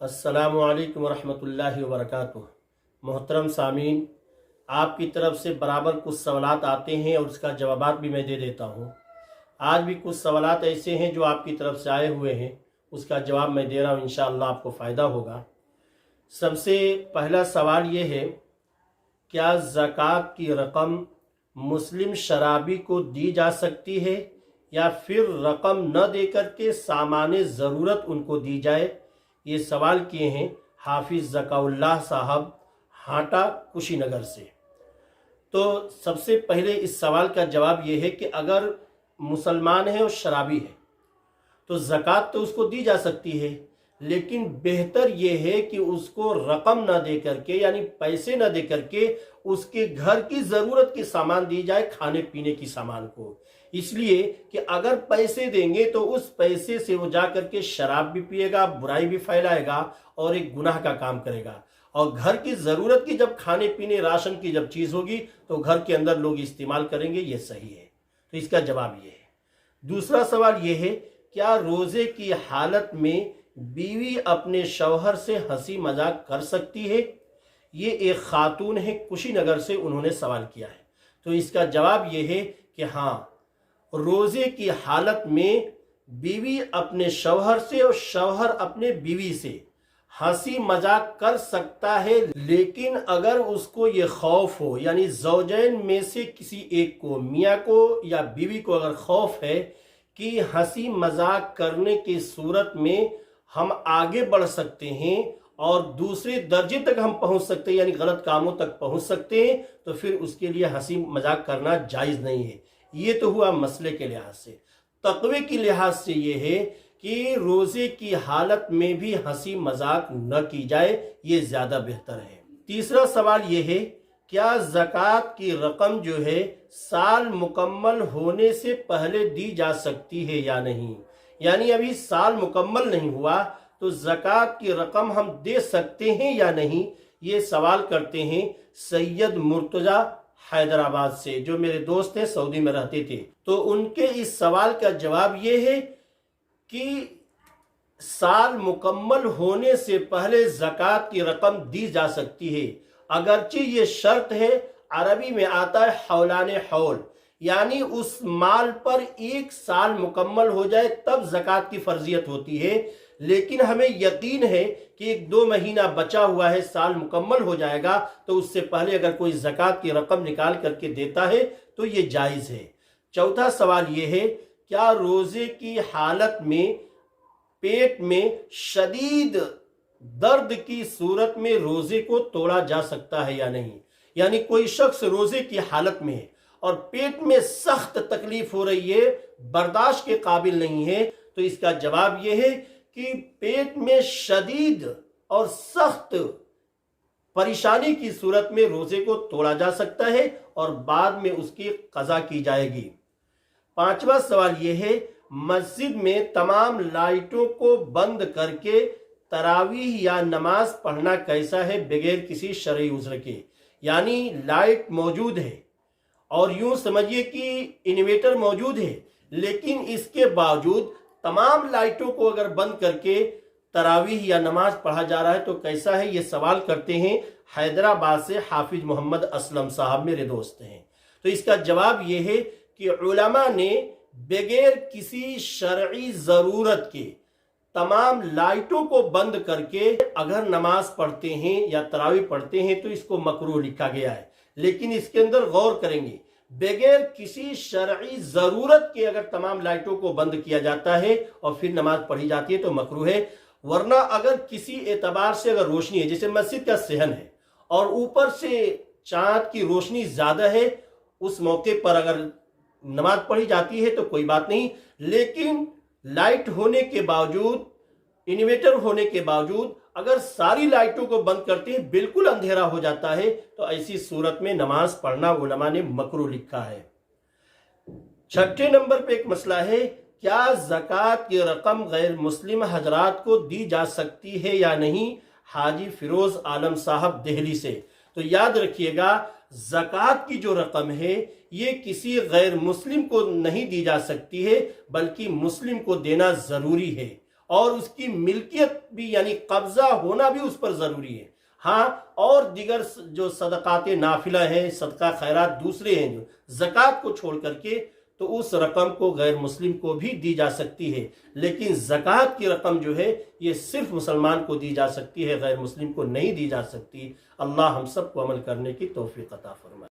अस्सलामुअलैकुम वरहमतुल्लाहि वबरकातुह। मोहतरम सामीन, आपकी तरफ से बराबर कुछ सवालात आते हैं और उसका जवाबात भी मैं दे देता हूँ। आज भी कुछ सवालात ऐसे हैं जो आपकी तरफ से आए हुए हैं, उसका जवाब मैं दे रहा हूँ। इंशाअल्लाह आपको फ़ायदा होगा। सबसे पहला सवाल ये है, क्या ज़कात की रकम मुस्लिम शराबी को दी जा सकती है या फिर रकम न दे करके सामाने ज़रूरत उनको दी जाए? ये सवाल किए हैं हाफिज़ ज़काउल्लाह साहब, हाटा, कुशीनगर से। तो सबसे पहले इस सवाल का जवाब ये है कि अगर मुसलमान है और शराबी है तो ज़कात तो उसको दी जा सकती है, लेकिन बेहतर ये है कि उसको रकम न दे करके, यानी पैसे न दे करके, उसके घर की ज़रूरत के सामान दी जाए, खाने पीने की सामान को। इसलिए कि अगर पैसे देंगे तो उस पैसे से वो जा करके शराब भी पिएगा, बुराई भी फैलाएगा और एक गुनाह का काम करेगा। और घर की ज़रूरत की जब खाने पीने राशन की जब चीज़ होगी तो घर के अंदर लोग इस्तेमाल करेंगे, ये सही है। तो इसका जवाब ये है। दूसरा सवाल ये है, क्या रोज़े की हालत में बीवी अपने शौहर से हंसी मजाक कर सकती है? ये एक खातून है कुशीनगर से, उन्होंने सवाल किया है। तो इसका जवाब ये है कि हाँ, रोज़े की हालत में बीवी अपने शौहर से और शौहर अपने बीवी से हंसी मजाक कर सकता है, लेकिन अगर उसको ये खौफ हो, यानी ज़ौजैन में से किसी एक को, मियाँ को या बीवी को अगर खौफ है कि हंसी मजाक करने की सूरत में हम आगे बढ़ सकते हैं और दूसरे दर्जे तक हम पहुंच सकते हैं, यानी गलत कामों तक पहुंच सकते हैं, तो फिर उसके लिए हंसी मजाक करना जायज़ नहीं है। ये तो हुआ मसले के लिहाज से। तक़वे की लिहाज से ये है कि रोज़े की हालत में भी हंसी मजाक न की जाए, ये ज़्यादा बेहतर है। तीसरा सवाल ये है, क्या ज़कात की रकम जो है साल मुकम्मल होने से पहले दी जा सकती है या नहीं? यानी अभी साल मुकम्मल नहीं हुआ तो ज़कात की रकम हम दे सकते हैं या नहीं? ये सवाल करते हैं सैयद मुर्तज़ा हैदराबाद से, जो मेरे दोस्त हैं, सऊदी में रहते थे। तो उनके इस सवाल का जवाब ये है कि साल मुकम्मल होने से पहले ज़कात की रकम दी जा सकती है, अगरचे ये शर्त है, अरबी में आता है हौलाने हौल, यानी उस माल पर एक साल मुकम्मल हो जाए तब ज़कात की फर्जियत होती है। लेकिन हमें यकीन है कि 1-2 महीना बचा हुआ है, साल मुकम्मल हो जाएगा, तो उससे पहले अगर कोई ज़कात की रकम निकाल करके देता है तो ये जायज़ है। चौथा सवाल ये है, क्या रोज़े की हालत में पेट में शदीद दर्द की सूरत में रोज़े को तोड़ा जा सकता है या नहीं? यानी कोई शख्स रोज़े की हालत में है और पेट में सख्त तकलीफ हो रही है, बर्दाश्त के काबिल नहीं है, तो इसका जवाब यह है कि पेट में शदीद और सख्त परेशानी की सूरत में रोज़े को तोड़ा जा सकता है और बाद में उसकी क़ज़ा की जाएगी। पांचवा सवाल यह है, मस्जिद में तमाम लाइटों को बंद करके तरावीह या नमाज पढ़ना कैसा है बगैर किसी शरई उज़्र के? यानी लाइट मौजूद है और यूं समझिए कि इन्वर्टर मौजूद है, लेकिन इसके बावजूद तमाम लाइटों को अगर बंद करके तरावीह या नमाज पढ़ा जा रहा है तो कैसा है? ये सवाल करते हैं हैदराबाद से हाफिज मोहम्मद असलम साहब, मेरे दोस्त हैं। तो इसका जवाब ये है कि उलमा ने बगैर किसी शरई ज़रूरत के तमाम लाइटों को बंद करके अगर नमाज पढ़ते हैं या तरावी पढ़ते हैं तो इसको मकरूह लिखा गया है। लेकिन इसके अंदर गौर करेंगे, बगैर किसी शरई ज़रूरत के अगर तमाम लाइटों को बंद किया जाता है और फिर नमाज पढ़ी जाती है तो मकरूह है। वरना अगर किसी एतबार से अगर रोशनी है, जैसे मस्जिद का सहन है और ऊपर से चाँद की रोशनी ज़्यादा है, उस मौके पर अगर नमाज पढ़ी जाती है तो कोई बात नहीं। लेकिन लाइट होने के बावजूद, इन्वर्टर होने के बावजूद अगर सारी लाइटों को बंद करते हैं, बिल्कुल अंधेरा हो जाता है, तो ऐसी सूरत में नमाज पढ़ना उलमा ने मकरूह लिखा है। छठे नंबर पे एक मसला है, क्या ज़कात की रकम गैर मुस्लिम हजरात को दी जा सकती है या नहीं? हाजी फिरोज आलम साहब, दिल्ली से। तो याद रखिएगा, ज़कात की जो रकम है ये किसी गैर मुस्लिम को नहीं दी जा सकती है, बल्कि मुस्लिम को देना ज़रूरी है। اور اس کی ملکیت بھی یعنی قبضہ ہونا بھی اس پر ضروری ہے۔ ہاں، اور دیگر جو صدقات نافلہ ہیں، صدقہ خیرات دوسرے ہیں جو زکوٰۃ کو چھوڑ کر کے، تو اس رقم کو غیر مسلم کو بھی دی جا سکتی ہے، لیکن زکوٰۃ کی رقم جو ہے یہ صرف مسلمان کو دی جا سکتی ہے، غیر مسلم کو نہیں دی جا سکتی۔ اللہ ہم سب کو عمل کرنے کی توفیق عطا فرمائے۔